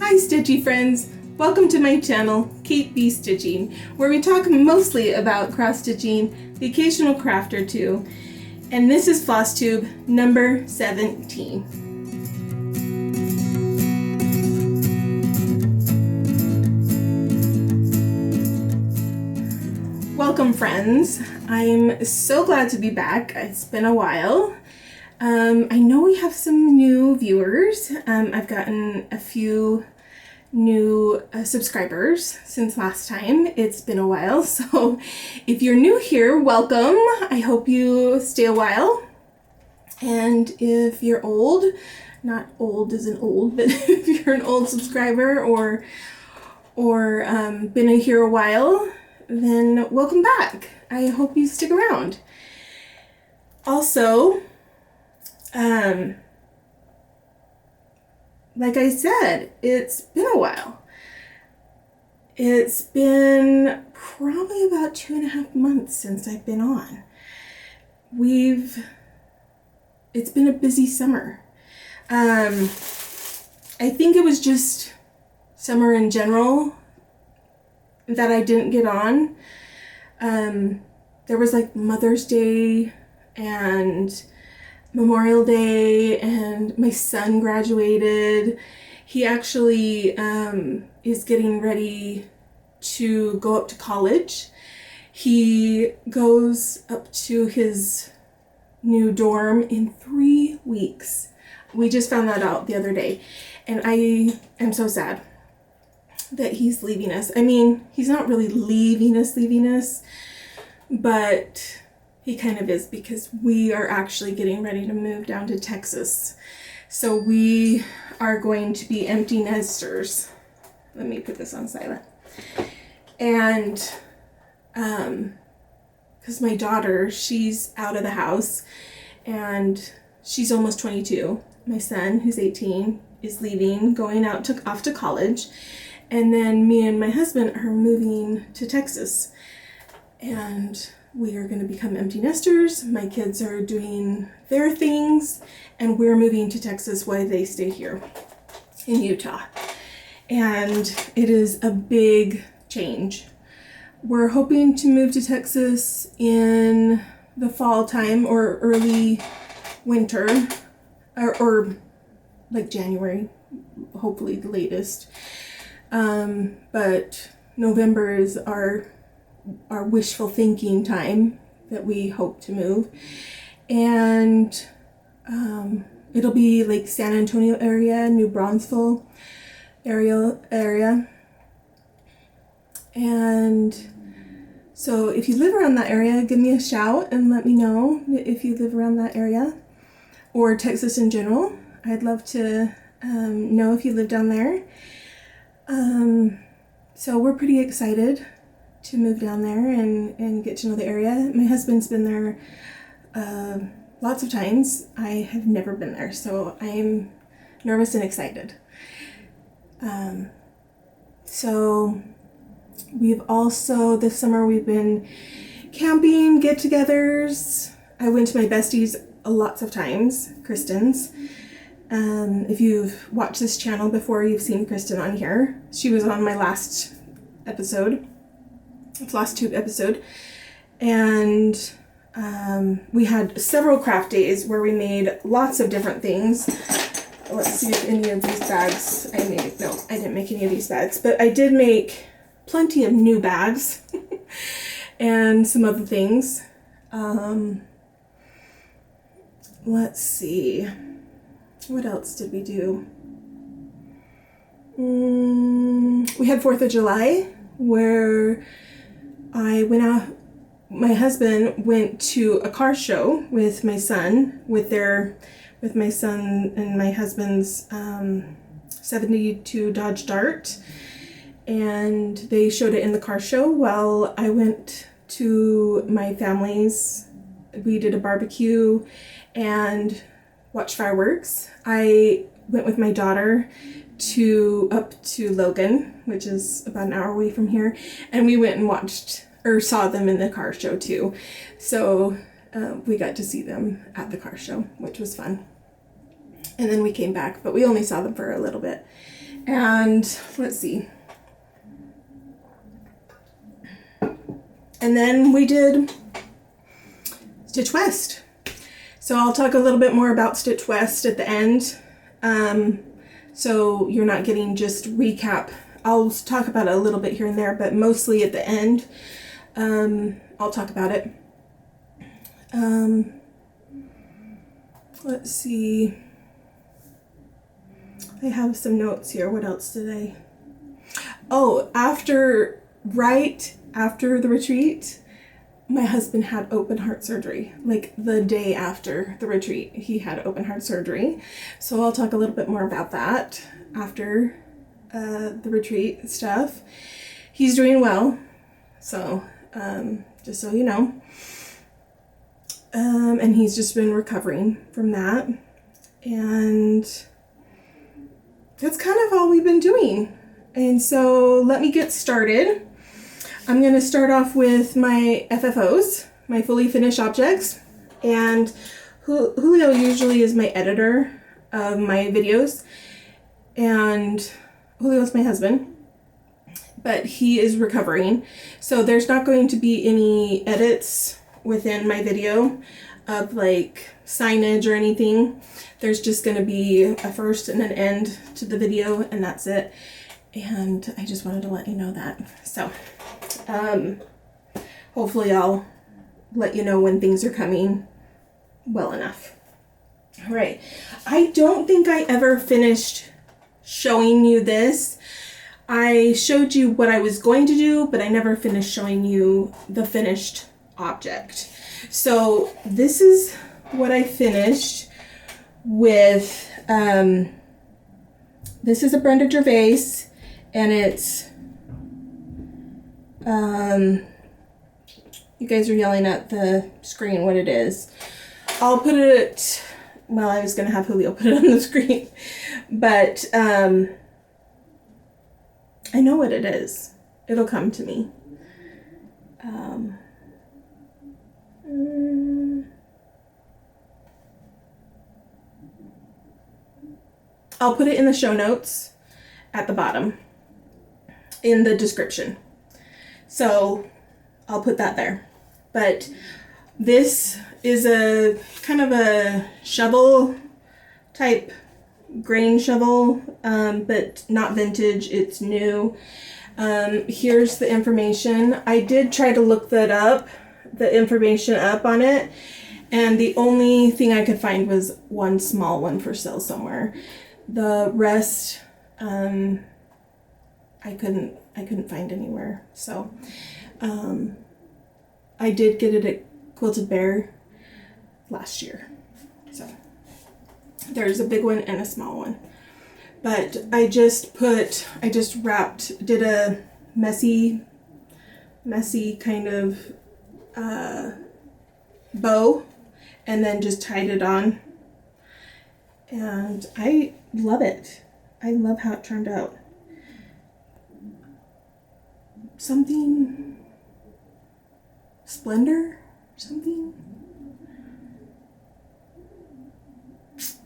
Hi Stitchy Friends! Welcome to my channel, Kate Be Stitching, where we talk mostly about cross stitching, the occasional craft or two, and this is Flosstube number 17. Welcome friends! I'm so glad to be back. It's been a while. I know we have some new viewers. I've gotten a few new subscribers since last time. It's been a while, so if you're new here, welcome. I hope you stay a while. And if you're old, not old as in old, but if you're an old subscriber or been here a while, then welcome back. I hope you stick around. Also, like I said, it's been a while. It's been probably about 2.5 months since I've been on. It's been a busy summer. I think it was just summer in general that I didn't get on. There was like Mother's Day and Memorial Day, and my son graduated. He actually is getting ready to go up to college. He goes up to his new dorm in 3 weeks. We just found that out the other day, and I am so sad that he's leaving us. I mean, he's not really leaving us, but he kind of is, because we are actually getting ready to move down to Texas. So we are going to be empty nesters. Let me put this on silent. And because my daughter, she's out of the house and she's almost 22. My son, who's 18, is leaving, going out off to college. And then me and my husband are moving to Texas. And we are going to become empty nesters. My kids are doing their things, and we're moving to Texas while they stay here in Utah. And it is a big change. We're hoping to move to Texas in the fall time or early winter, or like January, hopefully the latest. But November is our wishful thinking time that we hope to move, and it'll be like San Antonio area, New Braunfels area. And so if you live around that area, give me a shout and let me know if you live around that area or Texas in general. I'd love to know if you live down there. So we're pretty excited to move down there and get to know the area. My husband's been there lots of times. I have never been there, so I'm nervous and excited. So we've also, this summer we've been camping, get-togethers. I went to my bestie's lots of times, Kristen's. If you've watched this channel before, you've seen Kristen on here. She was on my last episode. Flosstube episode, and we had several craft days where we made lots of different things. Let's see if any of these bags I made. No, I didn't make any of these bags, but I did make plenty of new bags and some other things. Let's see, what else did we do? We had 4th of July where I went out, my husband went to a car show with my son, with my son and my husband's 72 Dodge Dart, and they showed it in the car show while I went to my family's. We did a barbecue and watched fireworks. I went with my daughter up to Logan, which is about an hour away from here, and we went and watched or saw them in the car show too. So we got to see them at the car show, which was fun. And then we came back, but we only saw them for a little bit. And let's see. And then we did Stitch West. So I'll talk a little bit more about Stitch West at the end. So you're not getting just recap. I'll talk about it a little bit here and there, but mostly at the end, I'll talk about it. Let's see. I have some notes here. What else did I? Oh, right after the retreat, my husband had open heart surgery. Like the day after the retreat, he had open heart surgery. So I'll talk a little bit more about that after the retreat stuff. He's doing well. So just so you know. And he's just been recovering from that. And that's kind of all we've been doing. And so let me get started. I'm going to start off with my FFOs, my fully finished objects. And Julio usually is my editor of my videos. And Julio's my husband. But he is recovering. So there's not going to be any edits within my video of like signage or anything. There's just going to be a first and an end to the video, and that's it. And I just wanted to let you know that. So hopefully I'll let you know when things are coming well enough. All right. I don't think I ever finished showing you this. I showed you what I was going to do, but I never finished showing you the finished object. So this is what I finished with. This is a Brenda Gervais, and it's you guys are yelling at the screen what it is. I'll put it, well, I was gonna have Julio put it on the screen, but I know what it is. It'll come to me. I'll put it in the show notes at the bottom in the description. So I'll put that there. But this is a kind of a shovel type grain shovel, but not vintage, it's new. Here's the information. I did try to look that up, the information up on it, and the only thing I could find was one small one for sale somewhere. The rest, I couldn't find anywhere. So, I did get it at Quilted Bear last year. So, there's a big one and a small one. But I just did a messy kind of bow, and then just tied it on. And I love it. I love how it turned out. Something Splendor? Something?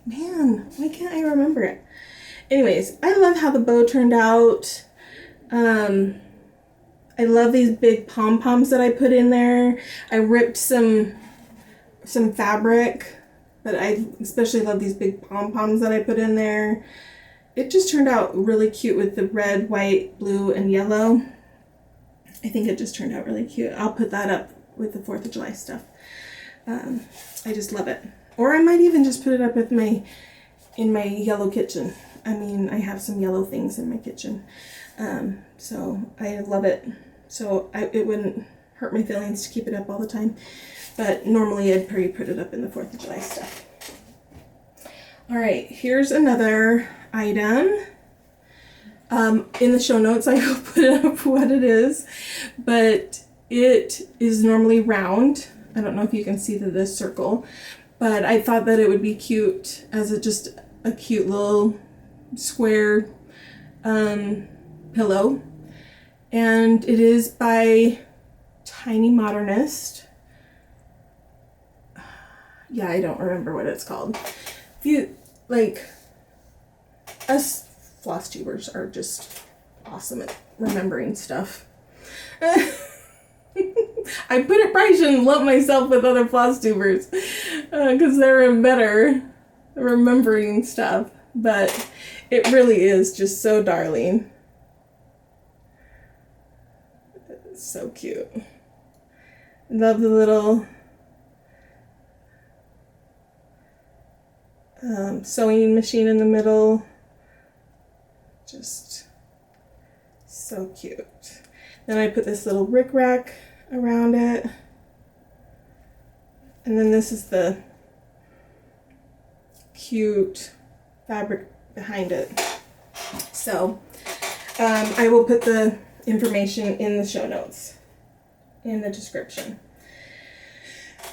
Man, why can't I remember it? Anyways, I love how the bow turned out. I love these big pom-poms that I put in there. I ripped some fabric, but I especially love these big pom-poms that I put in there. It just turned out really cute with the red, white, blue, and yellow. I think it just turned out really cute. I'll put that up with the 4th of July stuff. I just love it. Or I might even just put it up with in my yellow kitchen. I mean, I have some yellow things in my kitchen. So I love it. So it wouldn't hurt my feelings to keep it up all the time. But normally I'd probably put it up in the 4th of July stuff. All right, here's another item. In the show notes, I will put up what it is, but it is normally round. I don't know if you can see this circle, but I thought that it would be cute as just a cute little square pillow. And it is by Tiny Modernist. Yeah, I don't remember what it's called. If you like us floss tubers are just awesome at remembering stuff. I probably shouldn't lump myself with other floss tubers because they're better remembering stuff, but it really is just so darling. It's so cute. Love the little sewing machine in the middle. Just so cute. Then I put this little rickrack around it. And then this is the cute fabric behind it. So I will put the information in the show notes, in the description.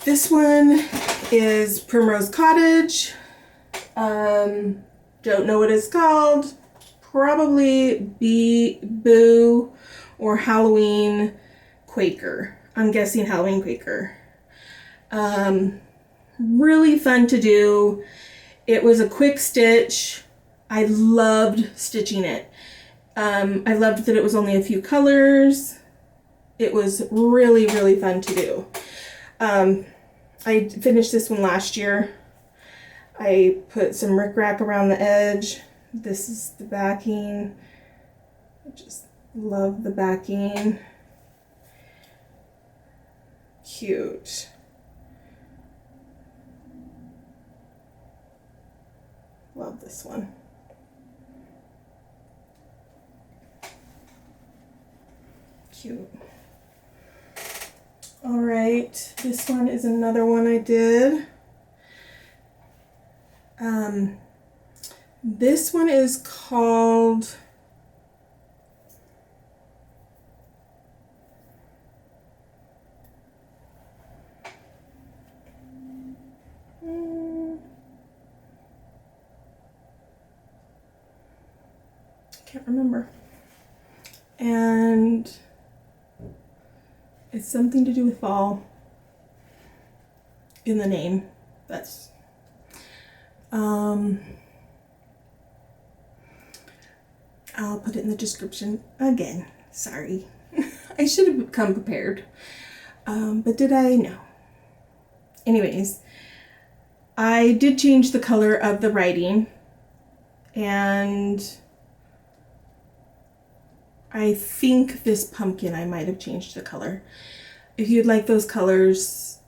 This one is Primrose Cottage. Don't know what it's called. Probably Boo or Halloween Quaker. I'm guessing Halloween Quaker. Really fun to do. It was a quick stitch. I loved stitching it. I loved that it was only a few colors. It was really, really fun to do. I finished this one last year. I put some rickrack around the edge. This is the backing. I just love the backing. Cute. Love this one. Cute. All right, this one is another one I did. This one is called can't remember. And it's something to do with fall in the name. That's I'll put it in the description again. Sorry. I should have come prepared. But did I? No. Anyways, I did change the color of the writing, and I think this pumpkin I might have changed the color. If you'd like those colors,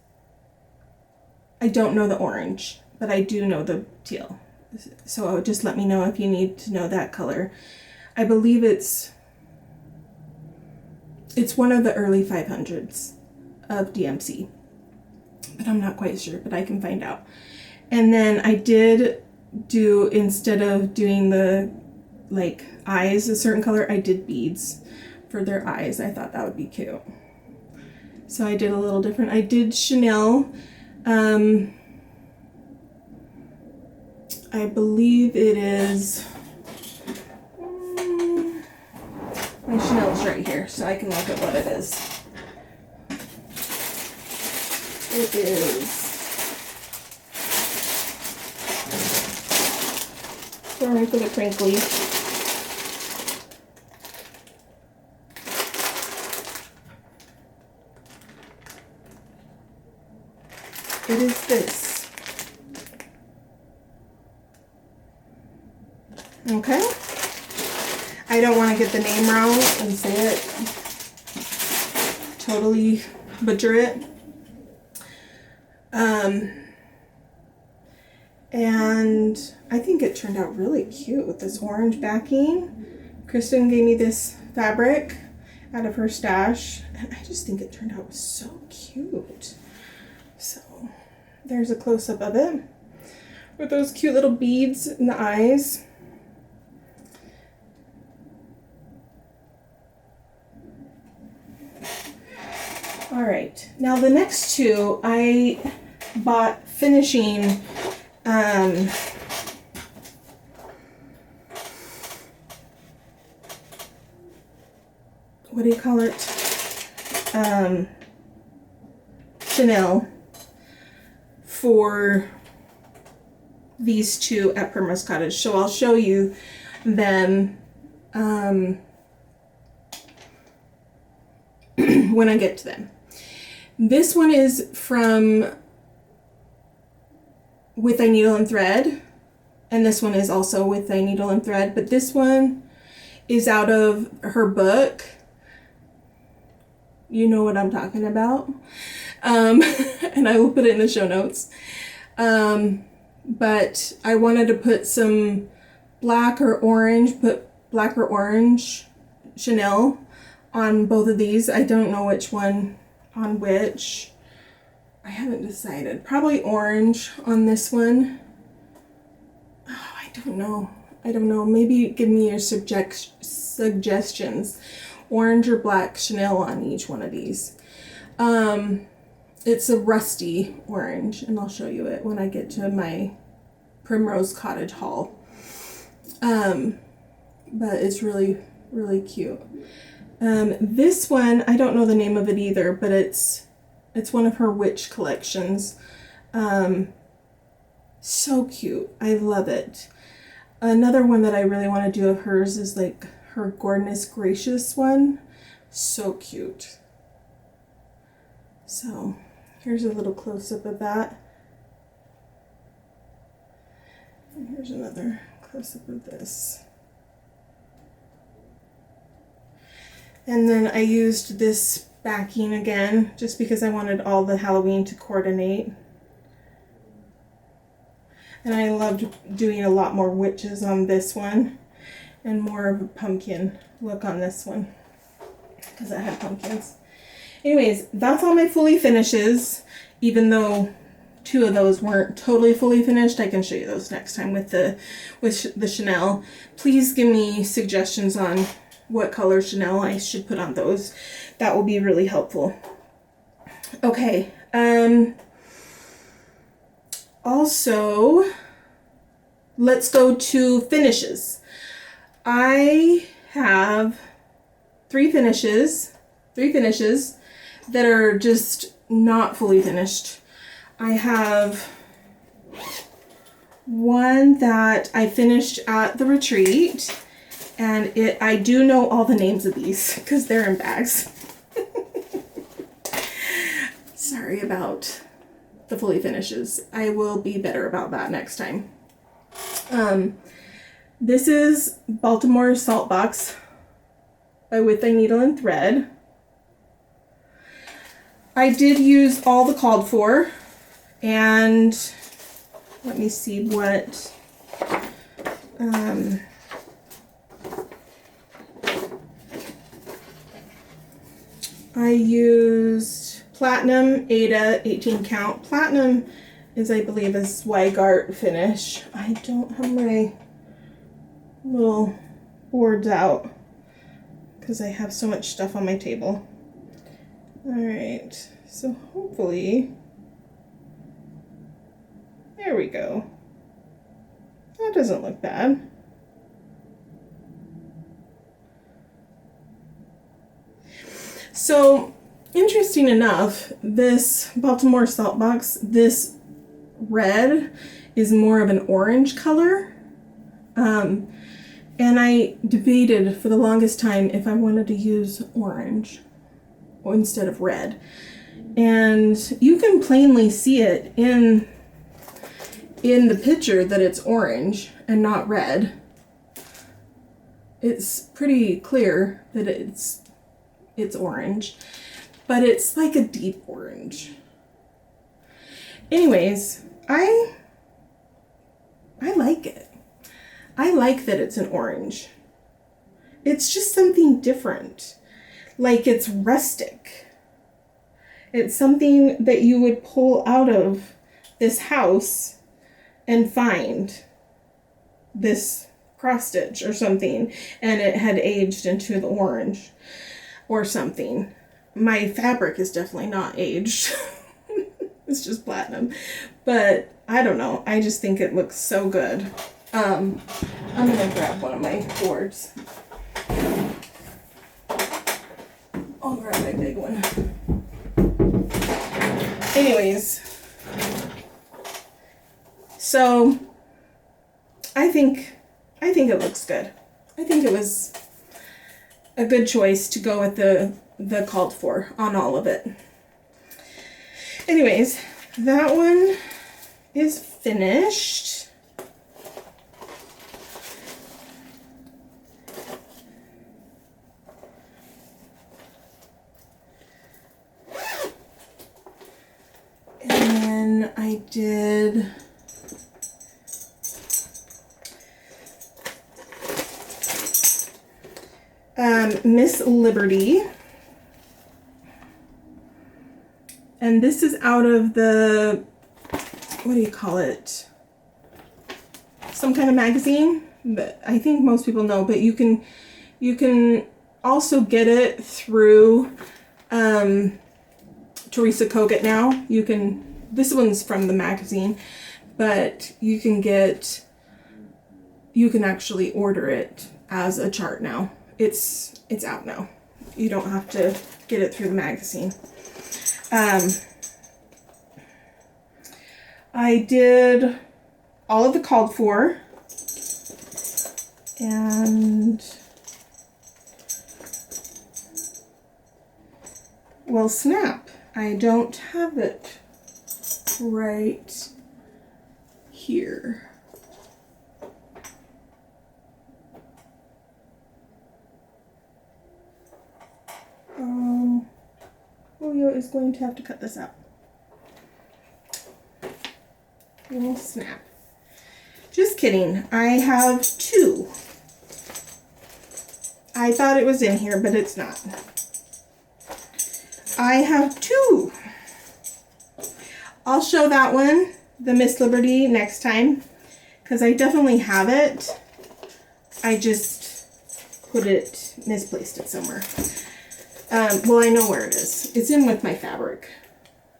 I don't know the orange, but I do know the teal. So just let me know if you need to know that color. I believe it's one of the early 500s of DMC, but I'm not quite sure, but I can find out. And then I did do, instead of doing the like eyes a certain color, I did beads for their eyes. I thought that would be cute. So I did a little different. I did Chanel. I believe it is, my Chanel's right here, so I can look at what it is. It is, sorry for the crinkly. It is this. Okay. I don't want to get the name wrong and say it, totally butcher it. And I think it turned out really cute with this orange backing. Kristen gave me this fabric out of her stash, and I just think it turned out so cute. So there's a close-up of it with those cute little beads in the eyes. All right, now the next two I bought finishing what do you call it? Chanel for these two at Primrose Cottage. So I'll show you them when I get to them. This one is from With Thy Needle and Thread, and this one is also With Thy Needle and Thread, but this one is out of her book. You know what I'm talking about. And I will put it in the show notes. But I wanted to put some black or orange Chanel on both of these. I don't know which one on which. I haven't decided. Probably orange on this one. Oh, I don't know. Maybe give me your suggestions. Orange or black Chanel on each one of these. It's a rusty orange, and I'll show you it when I get to my Primrose Cottage haul. But it's really, really cute. This one, I don't know the name of it either, but it's one of her witch collections. So cute. I love it. Another one that I really want to do of hers is like her Goodness Gracious one. So cute. So here's a little close-up of that. And here's another close-up of this. And then I used this backing again, just because I wanted all the Halloween to coordinate. And I loved doing a lot more witches on this one, and more of a pumpkin look on this one, because I had pumpkins. Anyways, that's all my fully finishes, even though 2 of those weren't totally fully finished. I can show you those next time with the Chanel. Please give me suggestions on what color Chanel I should put on those. That will be really helpful. Okay. Also, let's go to finishes. I have three finishes that are just not fully finished. I have one that I finished at the retreat, and I do know all the names of these because they're in bags. Sorry about the fully finishes. I will be better about that next time. This is Baltimore Saltbox by With Thy Needle and Thread. I did use all the called for, and let me see what I used Platinum Ada 18 count. Platinum is, I believe, a Zweigart finish. I don't have my little boards out because I have so much stuff on my table. Alright, so hopefully, there we go. That doesn't look bad. So, interesting enough, this Baltimore Saltbox, this red is more of an orange color. And I debated for the longest time if I wanted to use orange instead of red. And you can plainly see it in the picture that it's orange and not red. It's pretty clear that it's orange, but it's like a deep orange. Anyways, I like it. I like that it's an orange. It's just something different. Like, it's rustic. It's something that you would pull out of this house and find this cross stitch or something, and it had aged into the orange or something. My fabric is definitely not aged. It's just platinum. But I don't know. I just think it looks so good. I'm gonna grab one of my boards. I'll grab my big one. Anyways, so I think I think it looks good. I think it was a good choice to go with the called for on all of it. Anyways, that one is finished. And then I did Miss Liberty. And this is out of the, what do you call it? Some kind of magazine, but I think most people know, but you can also get it through Teresa Kogut now. This one's from the magazine, but you can actually order it as a chart now. It's out now. You don't have to get it through the magazine. I did all of the called for, and well, snap, I don't have it right here. Julio is going to have to cut this out. Oh, snap. Just kidding. I have two. I thought it was in here, but it's not. I have two. I'll show that one, the Miss Liberty, next time, because I definitely have it. I just misplaced it somewhere. Well, I know where it is. It's in with my fabric.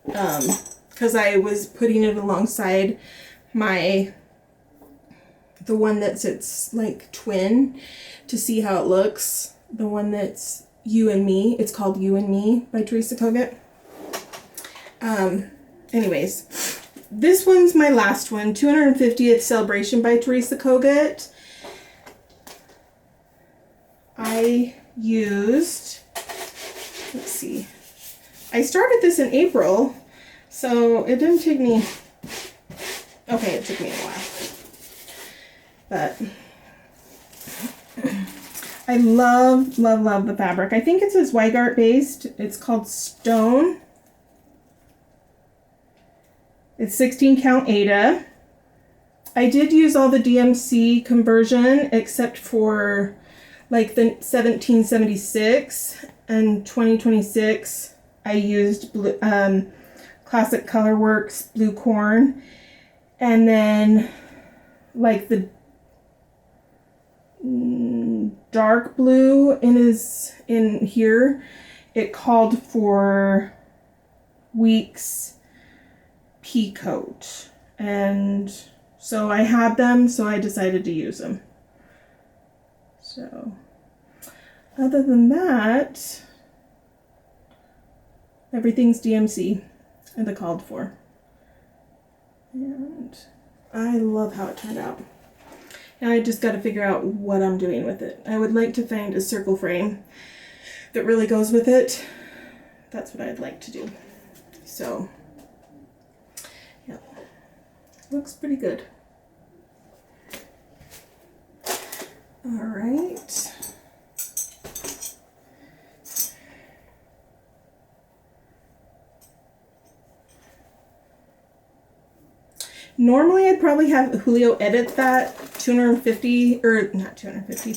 Because I was putting it alongside the one that sits like twin to see how it looks. The one that's You and Me. It's called You and Me by Teresa Kogut. Anyways, this one's my last one, 250th Celebration by Teresa Kogut. I used, let's see, I started this in April, so it didn't take me, okay, it took me a while, but I love, love, love the fabric. I think it says Weigart based. It's called Stone. It's 16 count Aida. I did use all the DMC conversion except for like the 1776 and 2026. I used blue, Classic Colorworks Blue Corn, and then like the dark blue in here, it called for Weeks Pea Coat, and so I had them, so I decided to use them. So other than that, everything's DMC and the called for, and I love how it turned out. Now I just got to figure out what I'm doing with it. I would like to find a circle frame that really goes with it. That's what I'd like to do. So yeah, looks pretty good. All right. Normally I'd probably have Julio edit that 250, or not 250,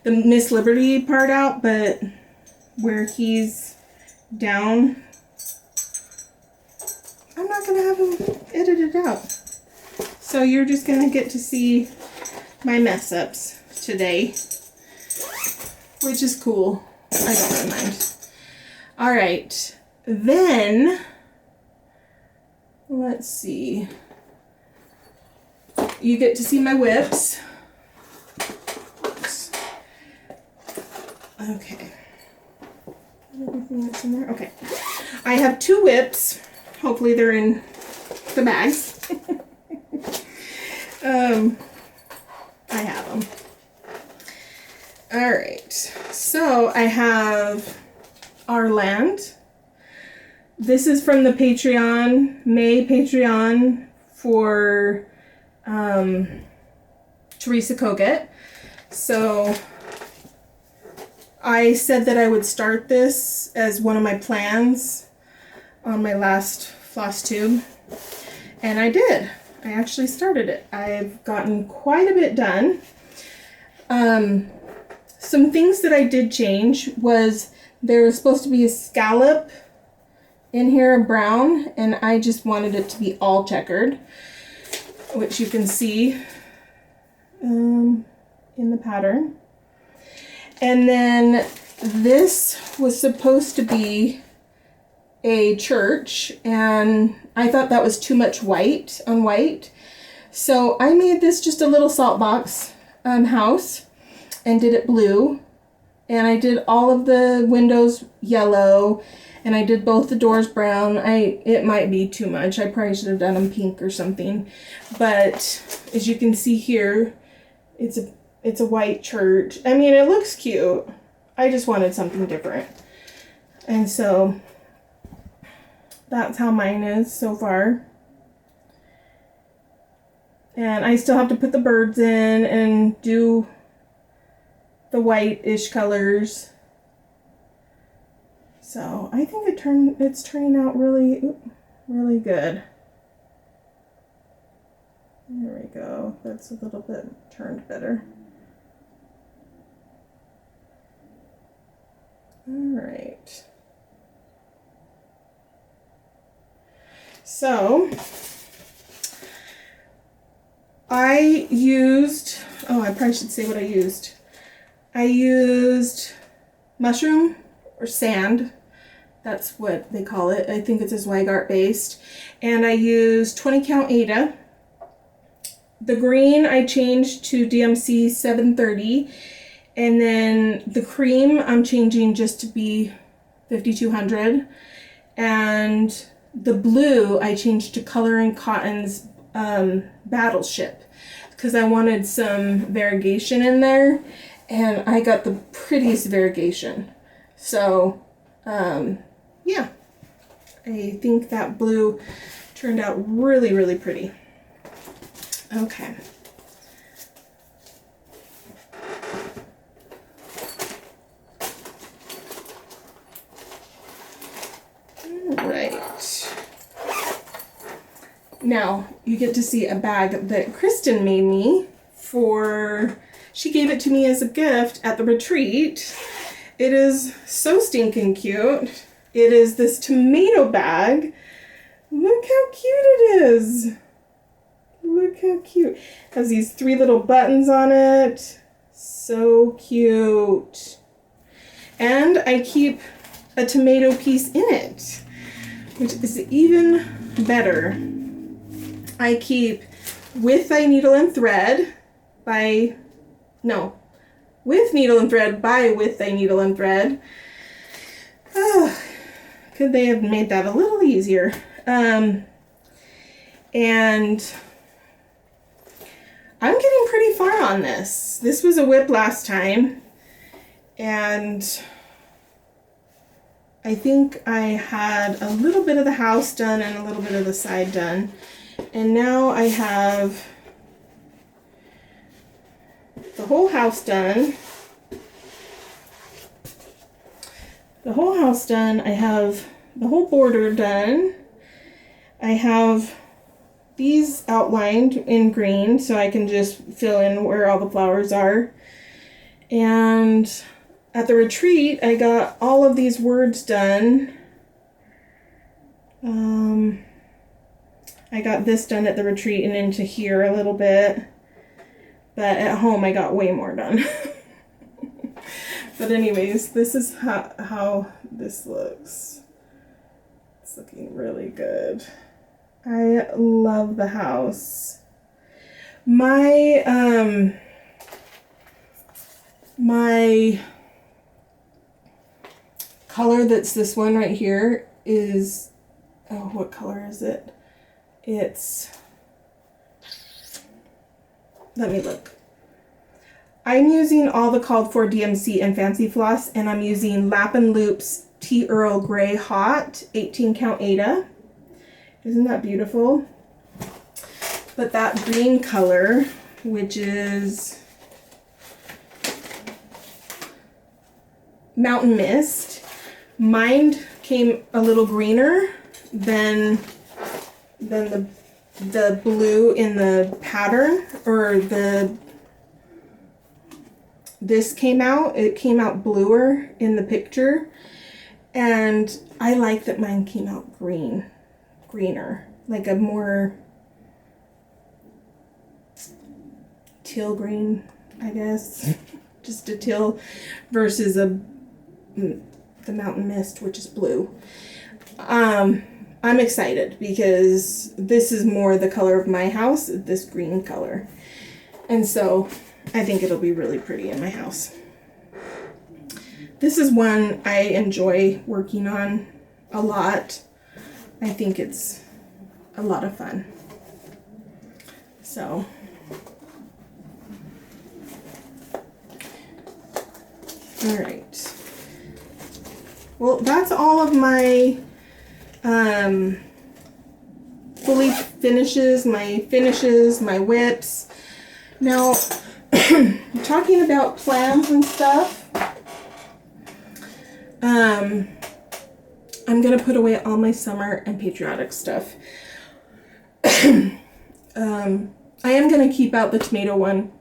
the Miss Liberty part out, but where he's down, I'm not going to have him edit it out. So you're just going to get to see my mess ups today, which is cool. I don't really mind. All right, then let's see. You get to see my whips. Oops. Okay. Everything that's in there. Okay. I have two whips. Hopefully they're in the bags. I have them. so I have our land. This is from the Patreon, May Patreon for Teresa Kogut. So I said that I would start this as one of my plans on my last Flosstube, and I did. I actually started it. I've gotten quite a bit done. Some things that I did change was there was supposed to be a scallop in here, brown, and I just wanted it to be all checkered, which you can see in the pattern. And then this was supposed to be a church, and I thought that was too much white on white. So I made this just a little Saltbox house and did it blue. And I did all of the windows yellow, and I did both the doors brown. It might be too much. I probably should have done them pink or something. But as you can see here, it's a white church. I mean, it looks cute. I just wanted something different. And so that's how mine is so far. And I still have to put the birds in and do the white-ish colors. So I think it's turning out really, really good. There we go. That's a little bit turned better. All right. So I used, I probably should say what I used. I used mushroom or sand. That's what they call it. I think it's a Zweigart based. And I used 20 count Ada. The green I changed to DMC 730. And then the cream I'm changing just to be 5200. And the blue I changed to Coloring Cotton's Battleship, because I wanted some variegation in there, and I got the prettiest variegation. So yeah, I think that blue turned out really, really pretty. Okay. All right. Now you get to see a bag that Kristen made me for, she gave it to me as a gift at the retreat. It is so stinking cute. It is this tomato bag. Look how cute it is. Look how cute. It has these 3 little buttons on it. So cute. And I keep a tomato piece in it, which is even better. I keep With Thy Needle and Thread by, no, With Needle and Thread by With Thy Needle and Thread. Oh, could they have made that a little easier? And I'm getting pretty far on this. This was a whip last time, and I think I had a little bit of the house done and a little bit of the side done. And now I have the whole house done. The whole house done. I have the whole border done. I have these outlined in green so I can just fill in where all the flowers are. And at the retreat, I got all of these words done. I got this done at the retreat and into here a little bit. But at home, I got way more done. But anyways, this is how this looks. It's looking really good. I love the house. My color that's this one right here is, oh, what color is it? It's, let me look. I'm using all the called for DMC and Fancy Floss, and I'm using Lap and Loop's Tea Earl Grey Hot 18 count Ada. Isn't that beautiful? But that green color, which is Mountain Mist, mine came a little greener than the blue in the pattern, or this came out. It came out bluer in the picture, and I like that mine came out greener, like a more teal green, I guess. Just a teal versus the Mountain Mist, which is blue. I'm excited because this is more the color of my house, this green color. And so I think it'll be really pretty in my house. This is one I enjoy working on a lot. I think it's a lot of fun. So all right. Well, that's all of my fully finishes, my whips. Now, talking about plans and stuff, I'm gonna put away all my summer and patriotic stuff. I am gonna keep out the tomato one,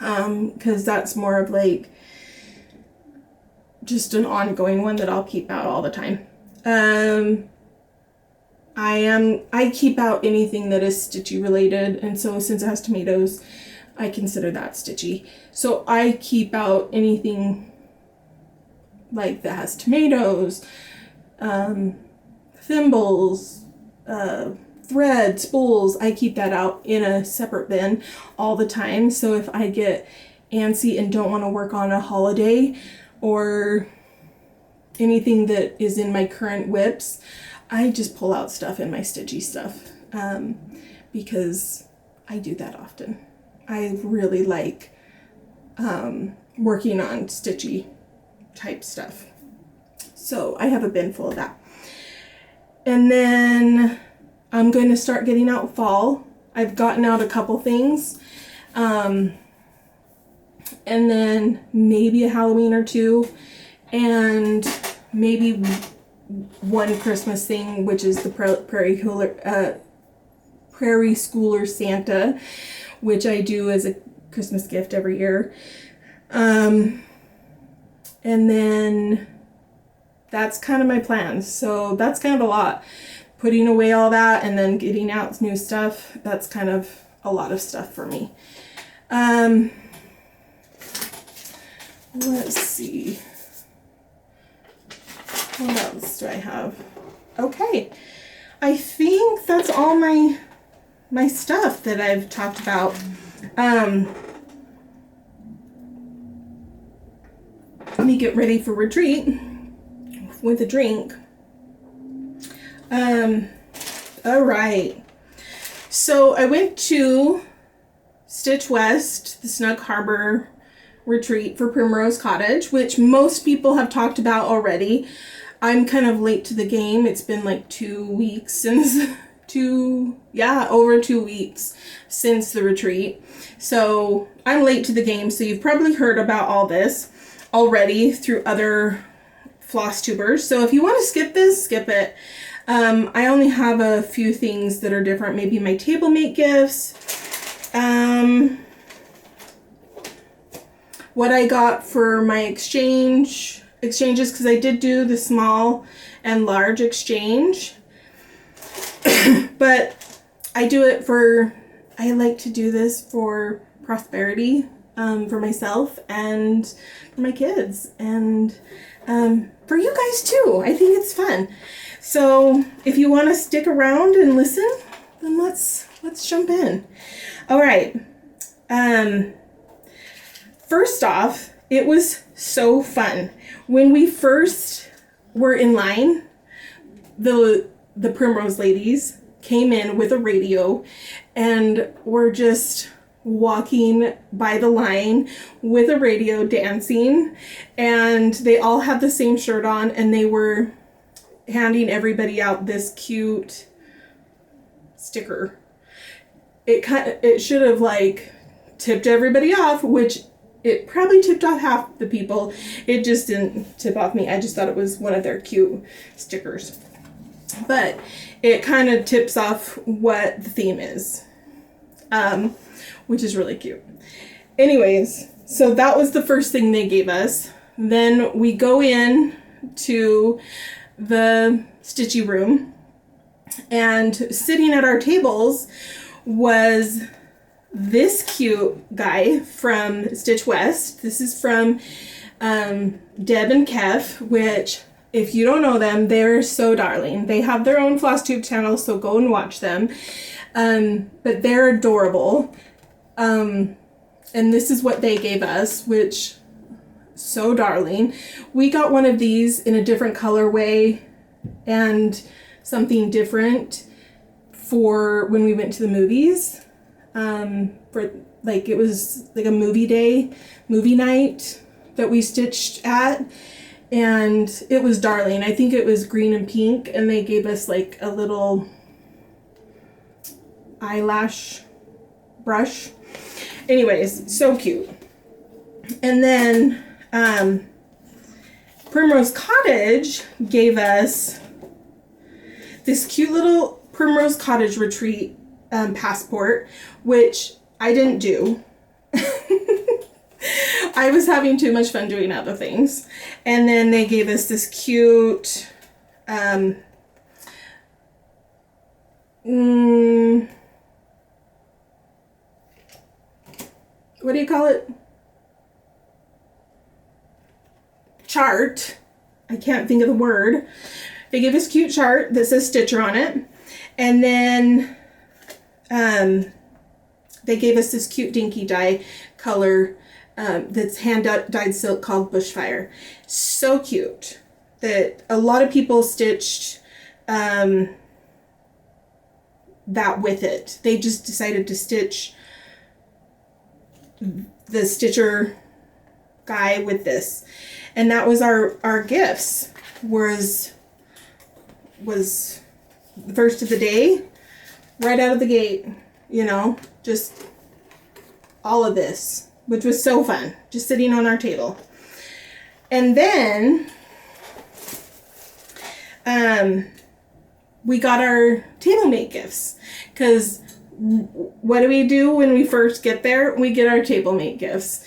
because that's more of like just an ongoing one that I'll keep out all the time. I keep out anything that is Stitchy related, and so since it has tomatoes, I consider that Stitchy. So I keep out anything like that has tomatoes, thimbles, thread, spools. I keep that out in a separate bin all the time. So if I get antsy and don't want to work on a holiday or anything that is in my current whips, I just pull out stuff in my Stitchy stuff, because I do that often. I really like working on Stitchy type stuff. So I have a bin full of that. And then I'm going to start getting out fall. I've gotten out a couple things. And then maybe a Halloween or two. And maybe one Christmas thing, which is the Prairie Schooler Santa, which I do as a Christmas gift every year. And then that's kind of my plans. So that's kind of a lot. Putting away all that and then getting out new stuff, that's kind of a lot of stuff for me. Let's see. What else do I have? Okay. I think that's all my stuff that I've talked about. Let me get ready for retreat with a drink. All right. So I went to Stitch West, the Snug Harbor retreat for Primrose Cottage, which most people have talked about already. I'm kind of late to the game. It's been like 2 weeks since over 2 weeks since the retreat. So I'm late to the game. So you've probably heard about all this already through other floss tubers. So if you want to skip this, skip it. I only have a few things that are different. Maybe my table mate gifts. What I got for my exchanges, because I did do the small and large exchange. But I like to do this for prosperity, for myself and for my kids, and for you guys too. I think it's fun. So if you want to stick around and listen, then let's jump in. All right. First off, it was so fun. When we first were in line, the Primrose ladies came in with a radio and were just walking by the line with a radio dancing, and they all had the same shirt on, and they were handing everybody out this cute sticker. It should have like tipped everybody off, which it probably tipped off half the people. It just didn't tip off me. I just thought it was one of their cute stickers. But it kind of tips off what the theme is, which is really cute. Anyways, so that was the first thing they gave us. Then we go in to the Stitchy room, and sitting at our tables was this cute guy from Stitch West. This is from Deb and Keph, which, if you don't know them, they're so darling. They have their own Flosstube channel, so go and watch them. But they're adorable. And this is what they gave us, which, so darling. We got one of these in a different colorway and something different for when we went to the movies. For like, it was like a movie night that we stitched at, and it was darling. I think it was green and pink, and they gave us like a little eyelash brush. Anyways, so cute. And then Primrose Cottage gave us this cute little Primrose Cottage retreat passport, which I didn't do. I was having too much fun doing other things. And then they gave us this cute what do you call it? Chart. I can't think of the word. They gave us a cute chart that says Stitcher on it. And then they gave us this cute dinky dye color that's hand-dyed silk called Bushfire. So cute that a lot of people stitched that with it. They just decided to stitch the Stitcher guy with this. And that was our gifts. Was the first of the day, right out of the gate, you know, just all of this, which was so fun, just sitting on our table. And then we got our table mate gifts, because what do we do when we first get there? We get our table mate gifts.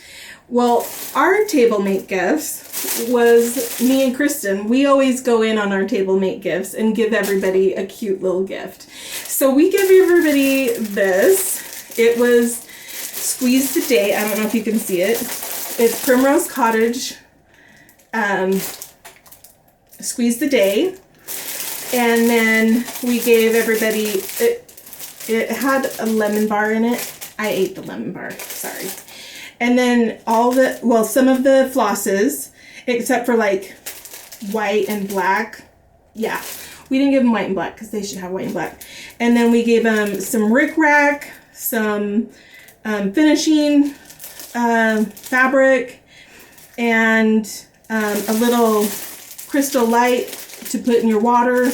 Well, our table mate gifts was me and Kristen. We always go in on our table mate gifts and give everybody a cute little gift. So we give everybody this. It was Squeeze the Day. I don't know if you can see it. It's Primrose Cottage Squeeze the Day. And then we gave everybody, it had a lemon bar in it. I ate the lemon bar, sorry. And then some of the flosses, except for like white and black. Yeah, we didn't give them white and black because they should have white and black. And then we gave them some rickrack, some finishing fabric, and a little crystal light to put in your water.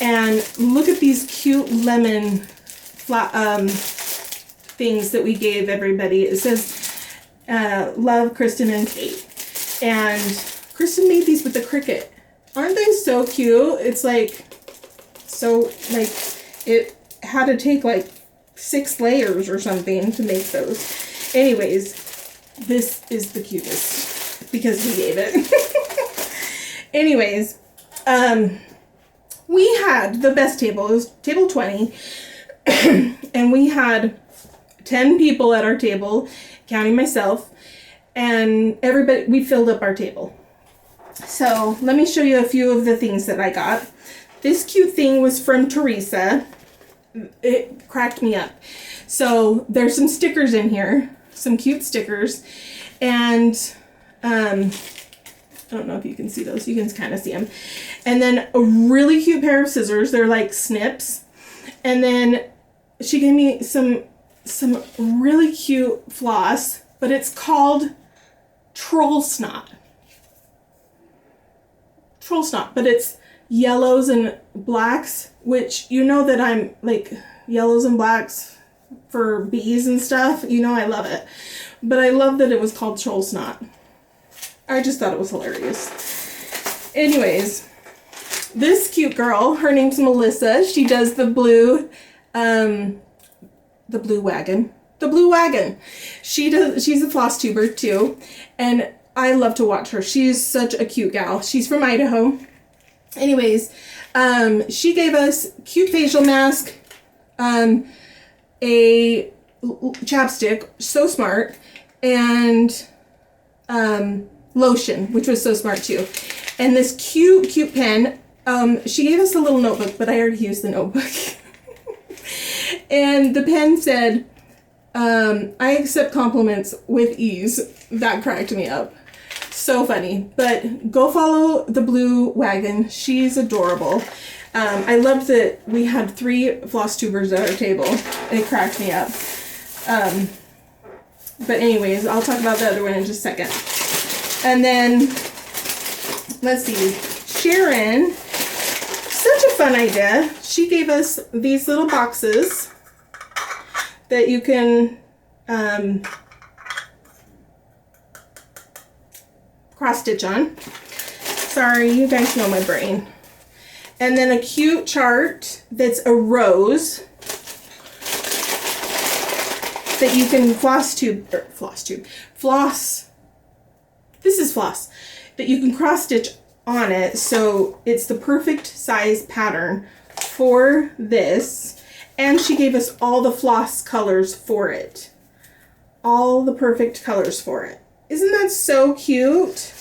And look at these cute lemon things that we gave everybody. It says, love, Kristen and Kate. And Kristen made these with the Cricut. Aren't they so cute? It's like, so like, it had to take like 6 layers or something to make those. Anyways, this is the cutest because we gave it. Anyways, we had the best table. It was table 20. And we had 10 people at our table, counting myself, and everybody, we filled up our table. So let me show you a few of the things that I got. This cute thing was from Teresa. It cracked me up. So there's some stickers in here, some cute stickers, and I don't know if you can see those. You can kind of see them. And then a really cute pair of scissors. They're like snips. And then she gave me some some really cute floss, but it's called Troll Snot. Troll Snot, but it's yellows and blacks, which you know that I'm like yellows and blacks for bees and stuff. You know I love it. But I love that it was called Troll Snot. I just thought it was hilarious. Anyways, this cute girl, her name's Melissa. She does the blue wagon. The blue wagon. She's a floss tuber too. And I love to watch her. She's such a cute gal. She's from Idaho. Anyways, she gave us cute facial mask, a chapstick, so smart, and lotion, which was so smart too. And this cute pen. She gave us a little notebook, but I already used the notebook. And the pen said, I accept compliments with ease. That cracked me up. So funny. But go follow the blue wagon. She's adorable. I loved that we had 3 floss tubers at our table. It cracked me up. But anyways, I'll talk about the other one in just a second. And then, let's see, Sharon, such a fun idea. She gave us these little boxes that you can cross stitch on. Sorry, you guys know my brain. And then a cute chart that's a rose that you can floss. This is floss that you can cross stitch on it, so it's the perfect size pattern for this. And she gave us all the floss colors for it. All the perfect colors for it. Isn't that so cute?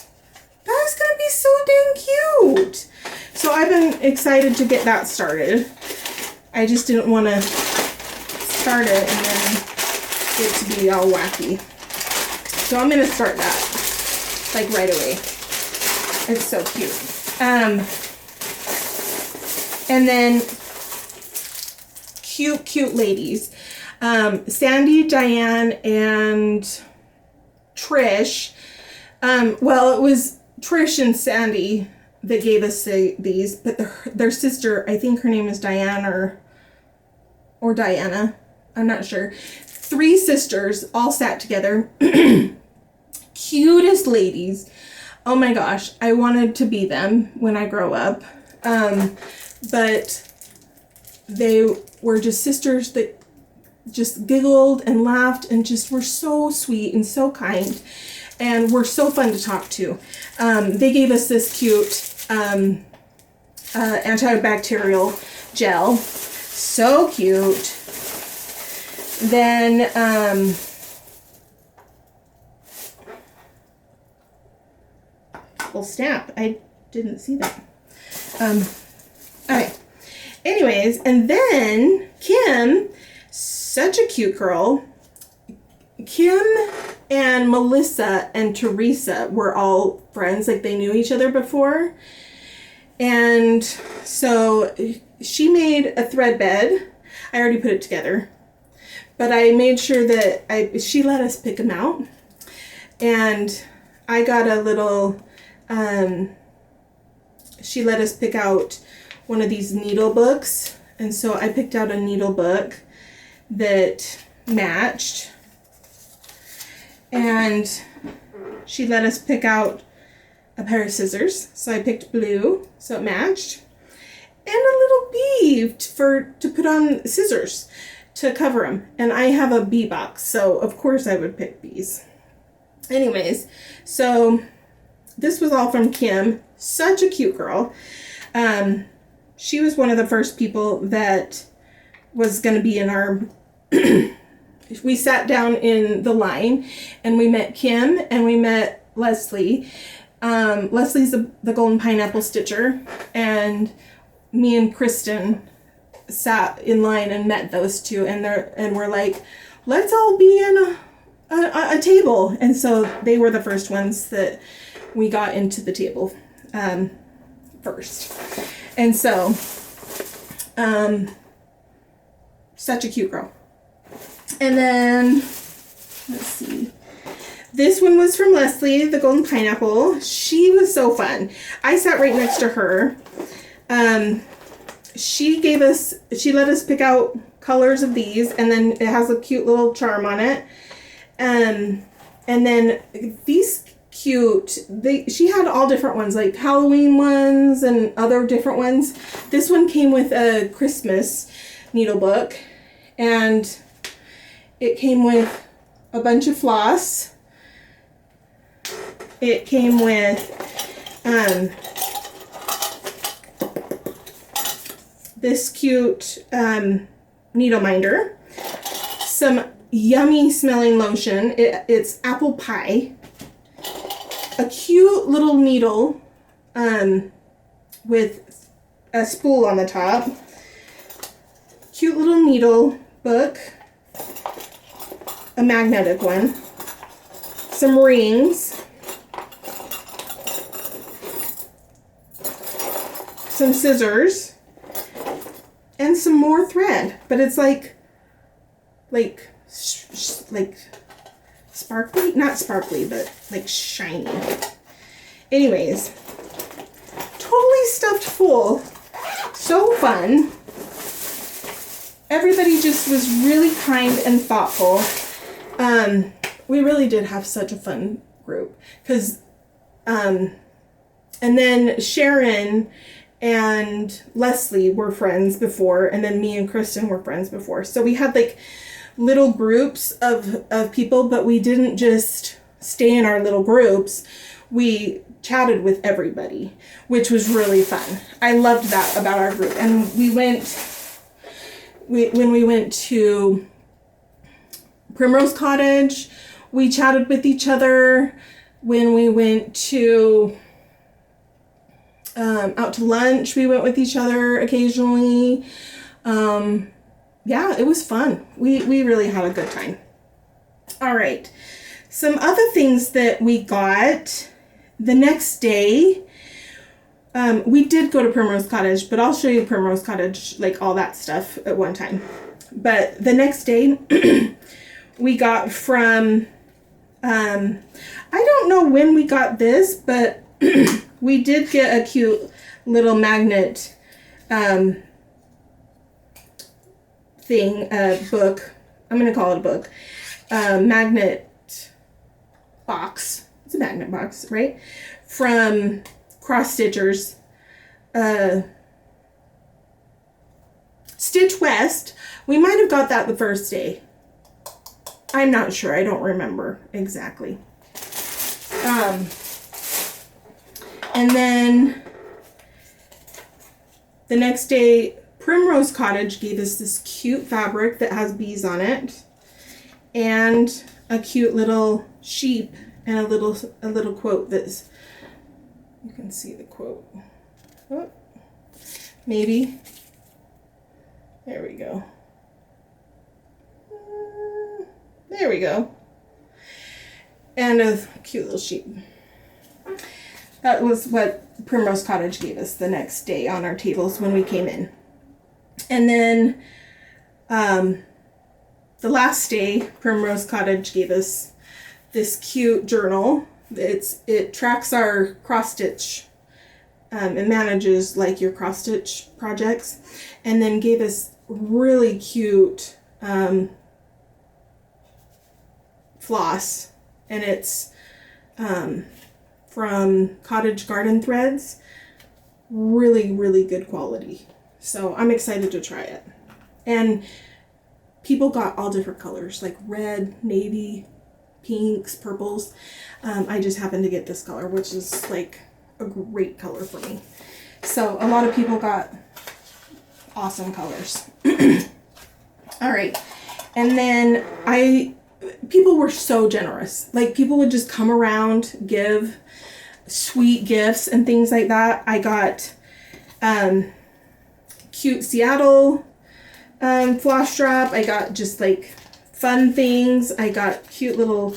That is going to be so dang cute. So I've been excited to get that started. I just didn't want to start it and then it to be all wacky. So I'm going to start that like right away. It's so cute. And then cute ladies. Sandy, Diane, and Trish. Well, it was Trish and Sandy that gave us these, but their sister, I think her name is Diane or Diana. I'm not sure. 3 sisters all sat together. Cutest ladies. Oh my gosh, I wanted to be them when I grow up. But they were just sisters that just giggled and laughed and just were so sweet and so kind and were so fun to talk to. They gave us this cute antibacterial gel. So cute. Then little stamp. I didn't see that. Okay. Anyways, and then Kim, such a cute girl. Kim and Melissa and Teresa were all friends, like they knew each other before. And so she made a thread bed. I already put it together. But I made sure that she let us pick them out. And I got a little, she let us pick out one of these needle books. And so I picked out a needle book that matched. And she let us pick out a pair of scissors. So I picked blue, so it matched. And a little bee to put on scissors to cover them. And I have a bee box, so of course I would pick bees. Anyways, so this was all from Kim. Such a cute girl. She was one of the first people that was going to be in our... We sat down in the line and we met Kim and we met Leslie. Leslie's the Golden Pineapple Stitcher, and me and Kristen sat in line and met those two, and we're like, let's all be in a table. And so they were the first ones that we got into the table first. And so such a cute girl. And then, let's see. This one was from Leslie, the golden pineapple. She was so fun. I sat right next to her. She let us pick out colors of these, and then it has a cute little charm on it. And then these she had all different ones, like Halloween ones and other different ones. This one came with a Christmas needle book, and it came with a bunch of floss. It came with this cute needle minder, some yummy smelling lotion. It's apple pie, a cute little needle with a spool on the top, cute little needle book, a magnetic one, some rings, some scissors, and some more thread. But it's like sparkly, not sparkly, but like shiny. Anyways, totally stuffed full. So fun. Everybody just was really kind and thoughtful. We really did have such a fun group, because and then Sharon and Leslie were friends before, and then me and Kristen were friends before. So we had like little groups of people, but we didn't just stay in our little groups. We chatted with everybody, which was really fun. I loved that about our group. And when we went to Primrose Cottage, we chatted with each other. When we went to out to lunch, we went with each other occasionally. Yeah, it was fun. We really had a good time. All right. Some other things that we got the next day. We did go to Primrose Cottage, but I'll show you Primrose Cottage, like all that stuff at one time. But the next day, we got from, I don't know when we got this, but we did get a cute little magnet book. I'm going to call it a book. Magnet box. It's a magnet box, right? From Cross Stitchers. Stitch West. We might have got that the first day. I'm not sure. I don't remember exactly. And then the next day, Primrose Cottage gave us this cute fabric that has bees on it, and a cute little sheep, and a little quote that's, you can see the quote. Oh, maybe. There we go. There we go. And a cute little sheep. That was what Primrose Cottage gave us the next day on our tables when we came in. And then the last day, Primrose Cottage gave us this cute journal. It tracks our cross stitch. It manages like your cross stitch projects, and then gave us really cute floss, and it's from Cottage Garden Threads. Really, really good quality. So I'm excited to try it. And people got all different colors, like red, navy, pinks, purples. I just happened to get this color, which is like a great color for me. So a lot of people got awesome colors. All right. And then people were so generous. Like, people would just come around, give sweet gifts and things like that. I got cute Seattle floss drop. I got just like fun things. I got cute little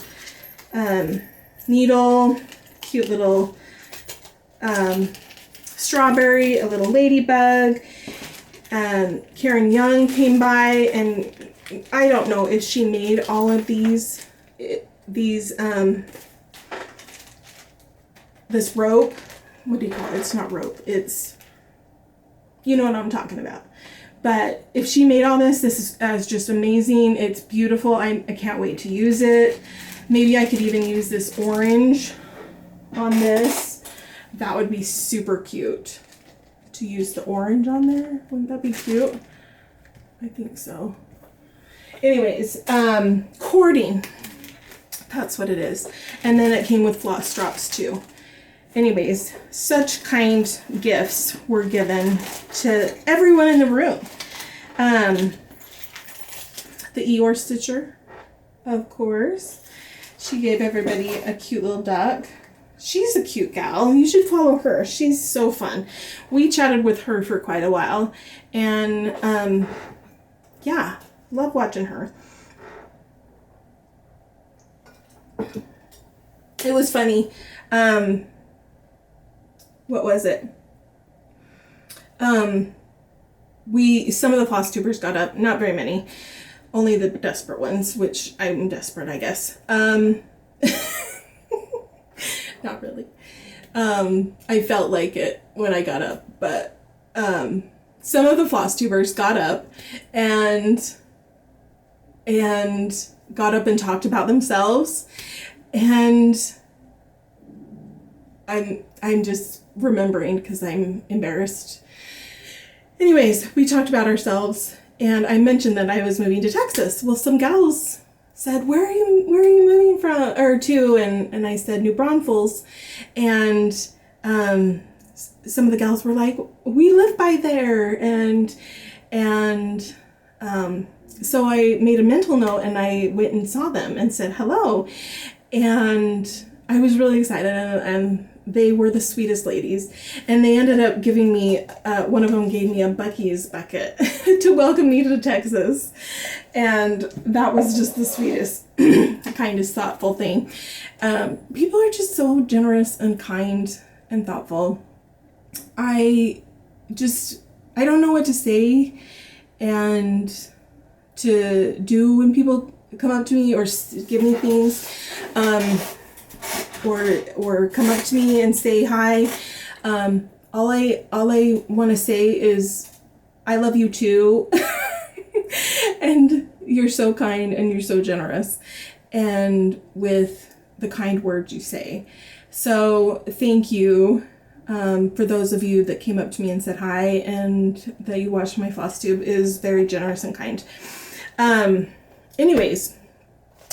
needle, cute little strawberry, a little ladybug. Karen Young came by and I don't know if she made all of these, this rope. What do you call it? It's not rope. It's, you know what I'm talking about. But if she made all this is just amazing. It's beautiful. I can't wait to use it. Maybe I could even use this orange on this. That would be super cute to use the orange on there. Wouldn't that be cute? I think so. Anyways, cording. That's what it is. And then it came with floss drops too. Anyways, such kind gifts were given to everyone in the room. The Eeyore Stitcher, of course. She gave everybody a cute little duck. She's a cute gal. You should follow her. She's so fun. We chatted with her for quite a while. And, yeah, love watching her. It was funny. What was it? Some of the Flosstubers got up, not very many, only the desperate ones, which I'm desperate, I guess. Not really. I felt like it when I got up, but some of the Flosstubers got up and got up and talked about themselves, and I'm just remembering because I'm embarrassed. Anyways, we talked about ourselves, and I mentioned that I was moving to Texas. Well, some gals said, where are you moving from or to? And I said New Braunfels, and some of the gals were like, we live by there, and so I made a mental note and I went and saw them and said hello, and I was really excited, and they were the sweetest ladies, and they ended up giving me, one of them gave me a Buc-ee's bucket to welcome me to Texas, and that was just the sweetest, kindest, thoughtful thing. People are just so generous and kind and thoughtful. I don't know what to say and to do when people come up to me or give me things, or come up to me and say hi. All I want to say is I love you too. And you're so kind and you're so generous, and with the kind words you say. So thank you for those of you that came up to me and said hi, and that you watched my Flosstube is very generous and kind. Anyways,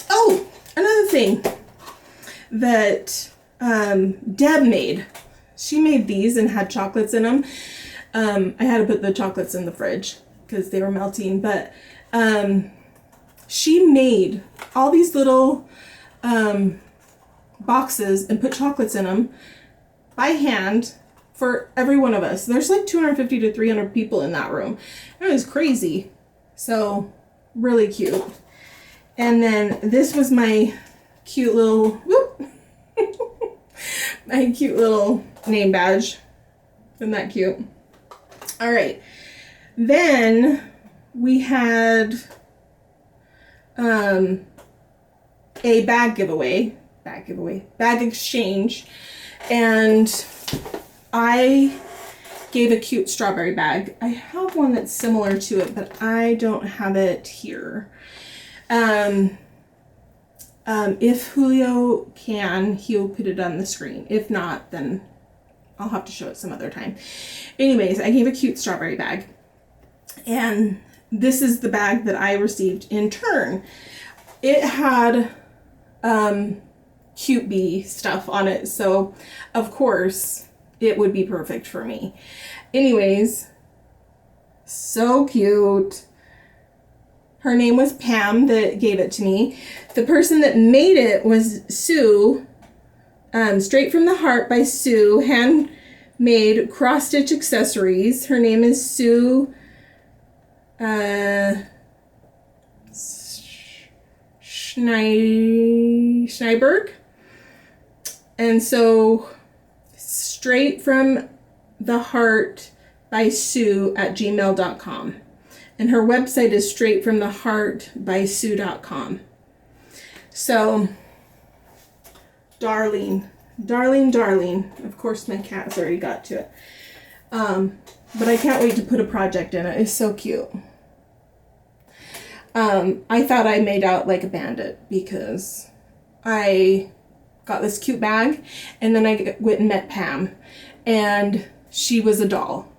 oh, another thing that Deb made. She made these and had chocolates in them. I had to put the chocolates in the fridge because they were melting, but she made all these little boxes and put chocolates in them by hand for every one of us. There's like 250 to 300 people in that room. It was crazy. So really cute. And then this was my cute little my cute little name badge. Isn't that cute? All right. Then we had a bag exchange, and I gave a cute strawberry bag. I have one that's similar to it, but I don't have it here. If Julio can, he'll put it on the screen. If not, then I'll have to show it some other time. Anyways, I gave a cute strawberry bag, and this is the bag that I received in turn. It had cute bee stuff on it, so of course it would be perfect for me. Anyways, so cute. Her name was Pam that gave it to me. The person that made it was Sue, Straight from the Heart by Sue, handmade cross-stitch accessories. Her name is Sue Schneiberg. And so Straight from the Heart by Sue at gmail.com. And her website is straightfromtheheartbysue.com. So, darling. Of course, my cat's already got to it. But I can't wait to put a project in it. It's so cute. I thought I made out like a bandit because I got this cute bag, and then I went and met Pam, and she was a doll.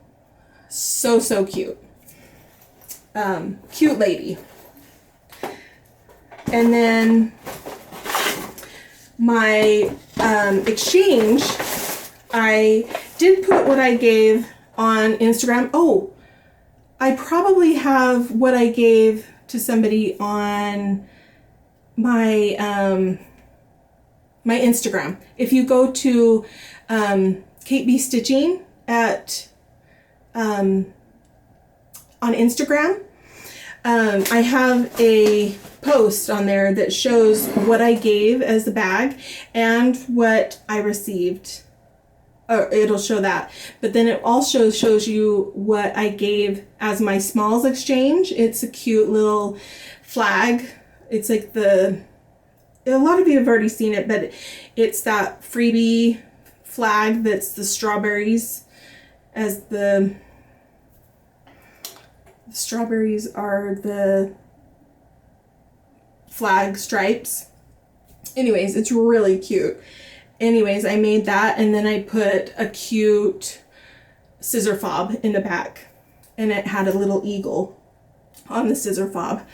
So cute. Cute lady. And then my exchange, I did put what I gave on Instagram. Oh, I probably have what I gave to somebody on my my Instagram. If you go to Kate B Stitching at on Instagram, I have a post on there that shows what I gave as the bag and what I received. Or it'll show that, but then it also shows you what I gave as my smalls exchange. It's a cute little flag. It's like a lot of you have already seen it, but it's that freebie flag that's the strawberries, as the strawberries are the flag stripes. Anyways, it's really cute. Anyways, I made that, and then I put a cute scissor fob in the back, and it had a little eagle on the scissor fob,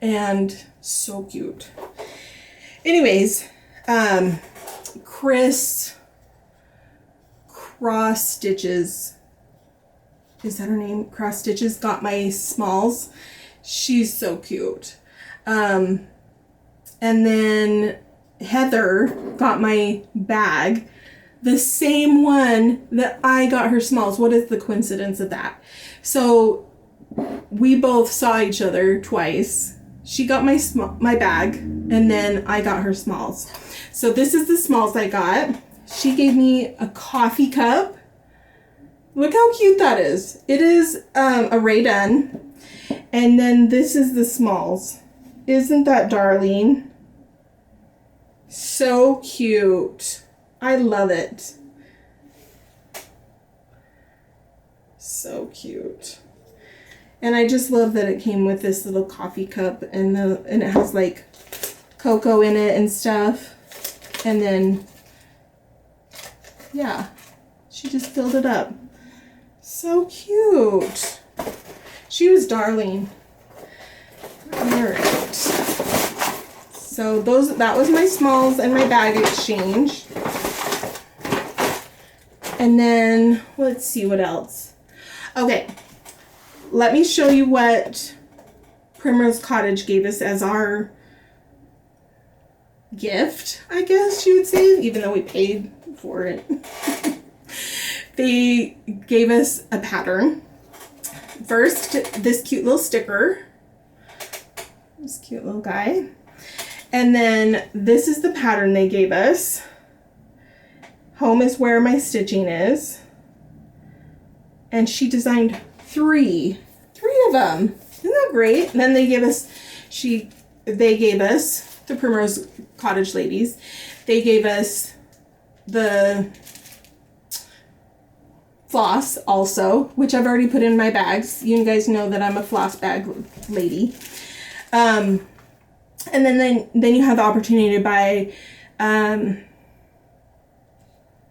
and so cute. Anyways, Cross Stitches, is that her name? Cross Stitches got my smalls. She's so cute. And then Heather got my bag, the same one that I got her smalls. What is the coincidence of that? So we both saw each other twice. She got my bag, and then I got her smalls. So this is the smalls I got. She gave me a coffee cup. Look how cute that is. It is a Rae Dunn. And then this is the smalls. Isn't that darling? So cute. I love it. So cute. And I just love that it came with this little coffee cup, and it has like cocoa in it and stuff. And then yeah, she just filled it up. So cute. She was darling. All right. So that was my smalls and my bag exchange. And then let's see what else. Okay, let me show you what Primrose Cottage gave us as our gift, I guess you would say, even though we paid for it. They gave us a pattern. First, this cute little sticker. This cute little guy. And then this is the pattern they gave us. Home is where my stitching is. And she designed three of them. Isn't that great? And then they gave us, the Primrose Cottage ladies, they gave us the floss also, which I've already put in my bags. You guys know that I'm a floss bag lady. And then you have the opportunity to buy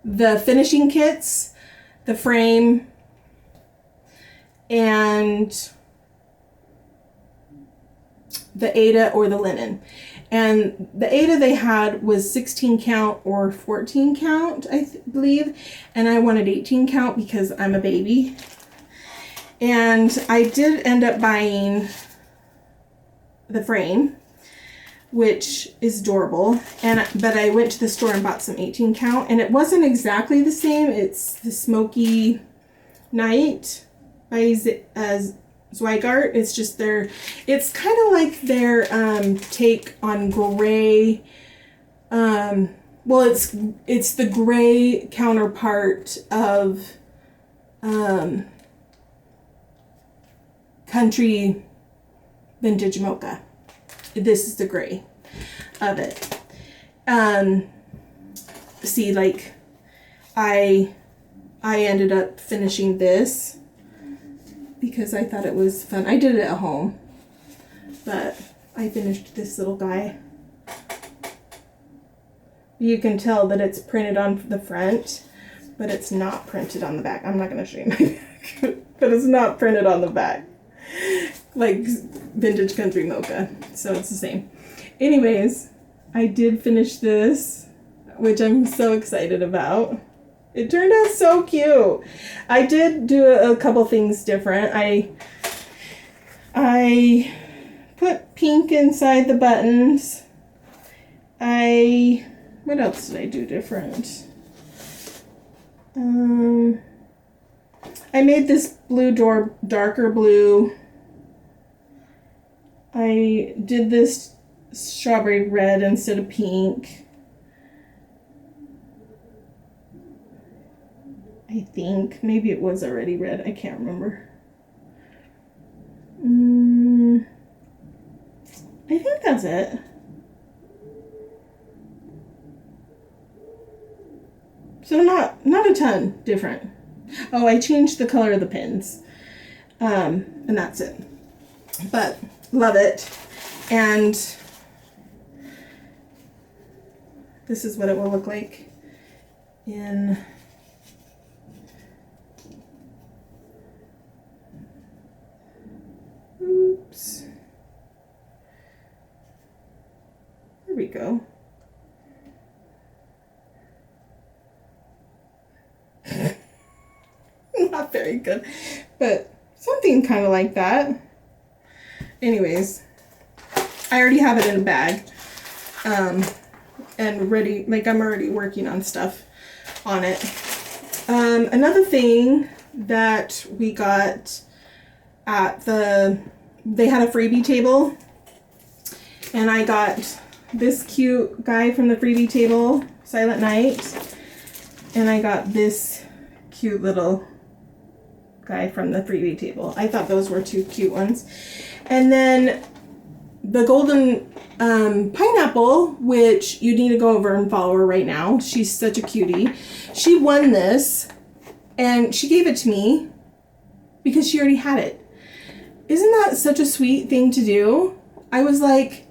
the finishing kits, the frame, and the Aida or the linen. And the Aida they had was 16 count or 14 count, I believe. And I wanted 18 count because I'm a baby. And I did end up buying the frame, which is adorable. But I went to the store and bought some 18 count, and it wasn't exactly the same. It's the Smoky Night by Zweigart. It's just it's kind of like their take on gray. Well, it's the gray counterpart of country vintage mocha. This is the gray of it. See, like, I ended up finishing this because I thought it was fun. I did it at home, but I finished this little guy. You can tell that it's printed on the front, but it's not printed on the back. I'm not going to show you my back, but it's not printed on the back. Like vintage country mocha, so it's the same. Anyways, I did finish this, which I'm so excited about. It turned out so cute. I did do a couple things different. I put pink inside the buttons. What else did I do different? I made this blue door darker blue. I did this strawberry red instead of pink. I think maybe it was already red. I can't remember. I think that's it. So not a ton different. Oh, I changed the color of the pins. And that's it. But love it. And this is what it will look like in oops. There we go. Not very good, but something kind of like that. Anyways, I already have it in a bag, and ready, like I'm already working on stuff on it. Another thing that we got at they had a freebie table, and I got this cute guy from the freebie table, Silent Night, and I got this cute little guy from the freebie table. I thought those were two cute ones. And then the golden pineapple, which you need to go over and follow her right now. She's such a cutie. She won this and she gave it to me because she already had it. Isn't that such a sweet thing to do? I was like,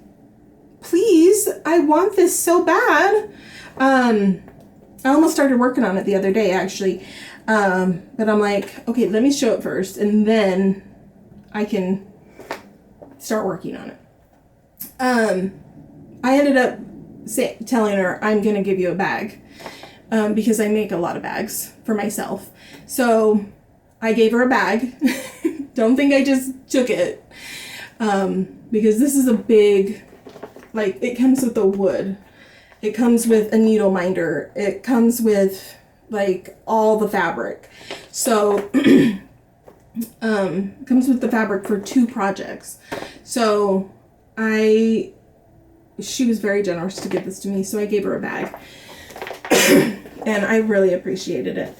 please, I want this so bad. I almost started working on it the other day, actually. But I'm like, okay, let me show it first, and then I can start working on it. I ended up telling her I'm going to give you a bag, because I make a lot of bags for myself. So I gave her a bag. Don't think I just took it, because this is a big, like, it comes with the wood. It comes with a needle minder. It comes with like all the fabric. So comes with the fabric for 2 projects. So she was very generous to give this to me, so I gave her a bag. And I really appreciated it.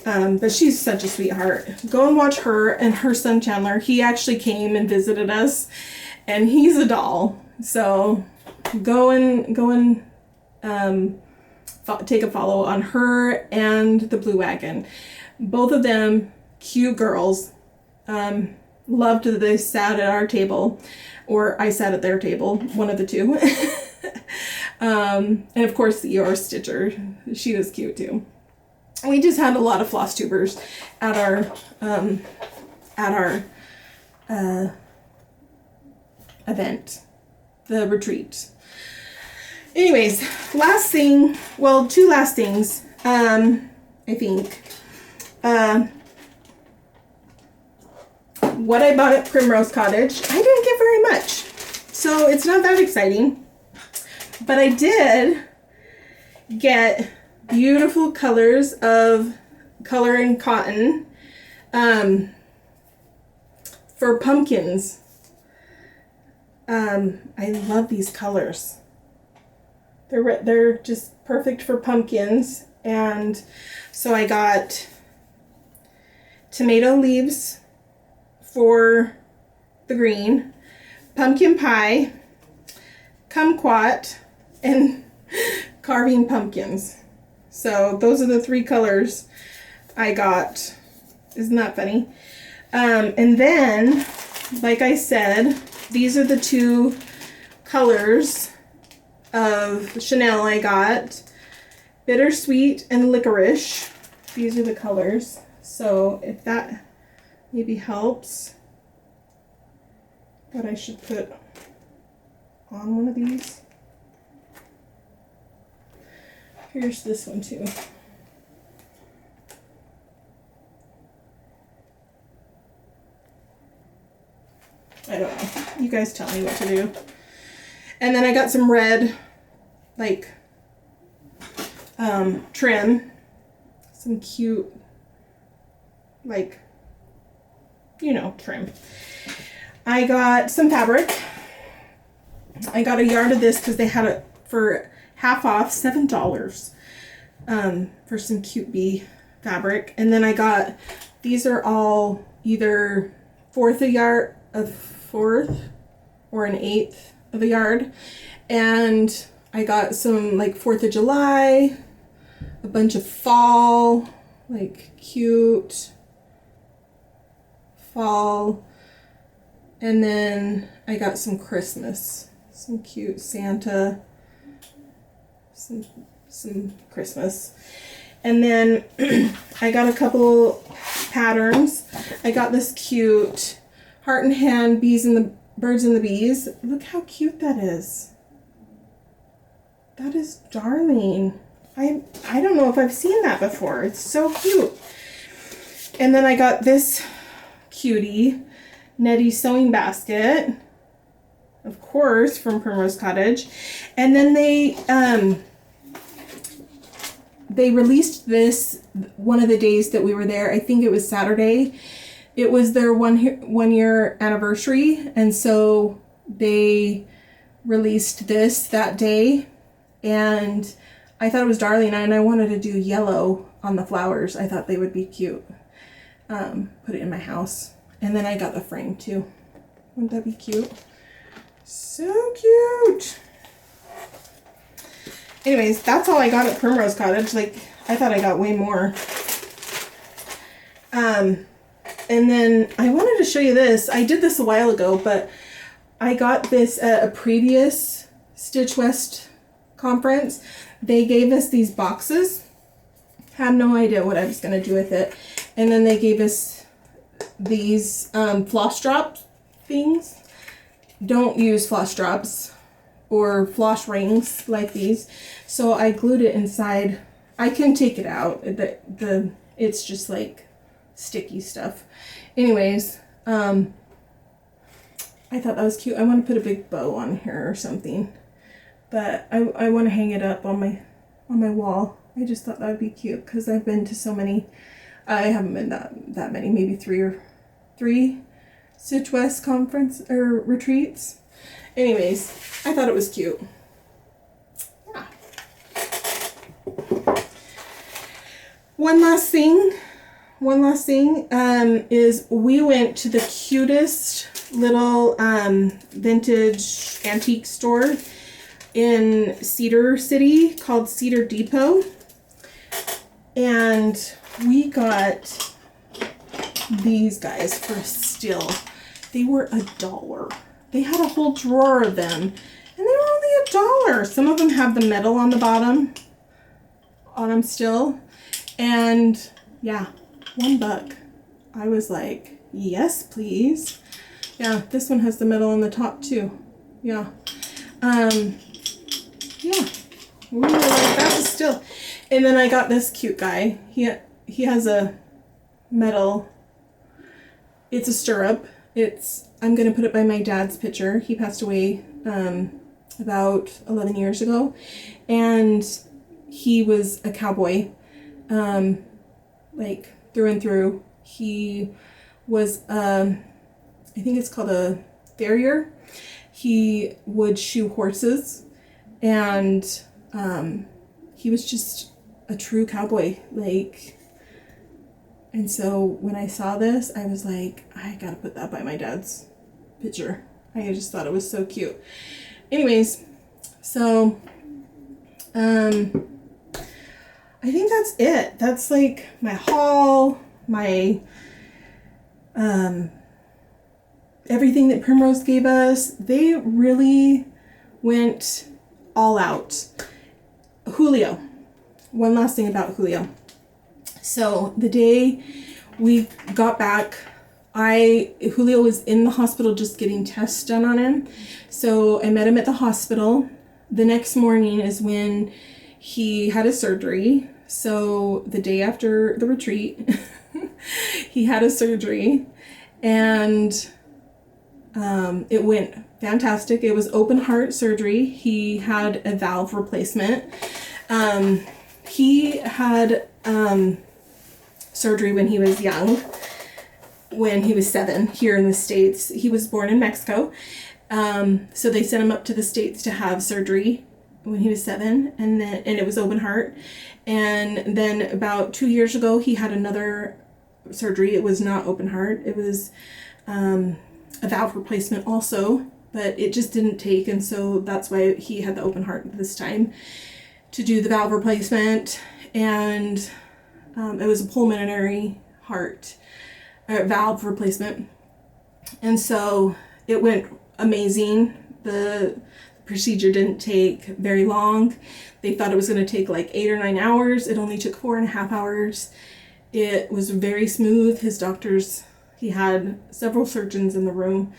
But she's such a sweetheart. Go and watch her and her son Chandler. He actually came and visited us, and he's a doll. So go and take a follow on her and the Blue Wagon. Both of them cute girls. Loved that they sat at our table, or I sat at their table, one of the two. And of course your Stitcher, she was cute too. We just had a lot of floss tubers at our event, the retreat. Anyways, last thing, well, 2 last things, I think. What I bought at Primrose Cottage, I didn't get very much, so it's not that exciting. But I did get beautiful colors of color and cotton for pumpkins. I love these colors. They're just perfect for pumpkins. And so I got tomato leaves for the green, pumpkin pie, kumquat, and carving pumpkins. So those are the 3 colors I got. Isn't that funny? And then, like I said, these are the 2 colors of Chanel I got. Bittersweet and licorice. These are the colors. So if that maybe helps, what I should put on one of these. Here's this one too. I don't know. You guys tell me what to do. And then I got some red, like, trim. Some cute, like, you know, trim. I got some fabric. I got a yard of this because they had it for half off, $7, for some cute bee fabric. And then I got, these are all either fourth or an eighth of a yard. And I got some like 4th of July, a bunch of fall, like cute fall. And then I got some Christmas, some cute Santa, some Christmas. And then I got a couple patterns. I got this cute heart and hand bees and the birds and the bees. Look how cute that is. That is darling. I don't know if I've seen that before. It's so cute. And then I got this cutie Nettie sewing basket, of course, from Primrose Cottage. And then they released this one of the days that we were there. I think it was Saturday. It was their one year anniversary, and so they released this that day. And I thought it was darling, and I wanted to do yellow on the flowers. I thought they would be cute. Put it in my house. And then I got the frame too. Wouldn't that be cute? So cute. Anyways, that's all I got at Primrose Cottage. Like, I thought I got way more. And then I wanted to show you this. I did this a while ago, but I got this at a previous Stitch West conference. They gave us these boxes. Had no idea what I was going to do with it. And then they gave us these floss drop things. Don't use floss drops or floss rings like these. So I glued it inside. I can take it out. It's just like sticky stuff. Anyways, I thought that was cute. I want to put a big bow on here or something, but I want to hang it up on my wall. I just thought that would be cute because I've been to so many. I haven't been that many, maybe three Stitch West conference or retreats. Anyways, I thought it was cute. Yeah. One last thing is we went to the cutest little vintage antique store in Cedar City called Cedar Depot, and we got these guys for a steal. They were $1. They had a whole drawer of them, and they were only $1. Some of them have the metal on the bottom on them still, and yeah, $1. I was like, yes, please. Yeah, this one has the metal on the top too. Yeah. Yeah. We were like, that's a steal. And then I got this cute guy. He has a metal. It's a stirrup. I'm gonna put it by my dad's picture. He passed away about 11 years ago, and he was a cowboy, like through and through. He was I think it's called a farrier. He would shoe horses, and he was just a true cowboy, like. And so when I saw this, I was like, I gotta put that by my dad's picture. I just thought it was so cute. Anyways, so I think that's it. That's like my haul, my everything that Primrose gave us. They really went all out. Julio. One last thing about Julio. So the day we got back, Julio was in the hospital just getting tests done on him. So I met him at the hospital. The next morning is when he had a surgery. So the day after the retreat, he had a surgery, and it went fantastic. It was open heart surgery. He had a valve replacement. He had surgery when he was young, when he was 7 here in the States. He was born in Mexico. So they sent him up to the States to have surgery when he was 7, and it was open heart. And then about 2 years ago, he had another surgery. It was not open heart. It was a valve replacement also, but it just didn't take, and so that's why he had the open heart this time to do the valve replacement. And it was a pulmonary heart valve replacement, and so it went amazing. The procedure didn't take very long. They thought it was going to take like 8 or 9 hours. It only took 4.5 hours. It was very smooth. His doctors, he had several surgeons in the room,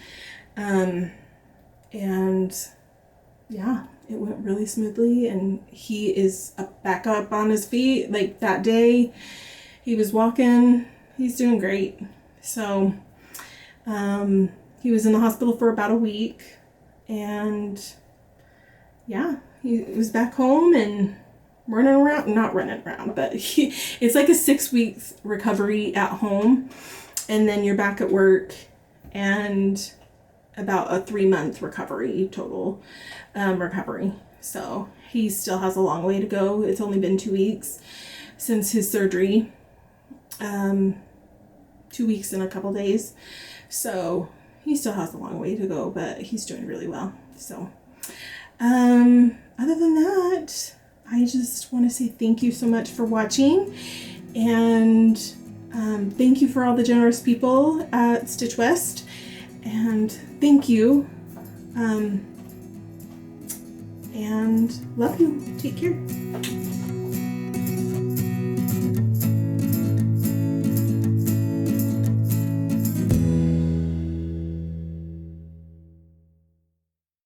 and yeah, it went really smoothly, and he is back up on his feet. Like that day he was walking, he's doing great. So he was in the hospital for about a week, and yeah, he was back home and running around, not running around, but it's like a 6 weeks recovery at home, and then you're back at work, and about a 3-month recovery total recovery. So he still has a long way to go. It's only been 2 weeks since his surgery, 2 weeks and a couple days. So he still has a long way to go, but he's doing really well. So other than that, I just want to say thank you so much for watching, and thank you for all the generous people at Stitch West, and thank you, and love you. Take care.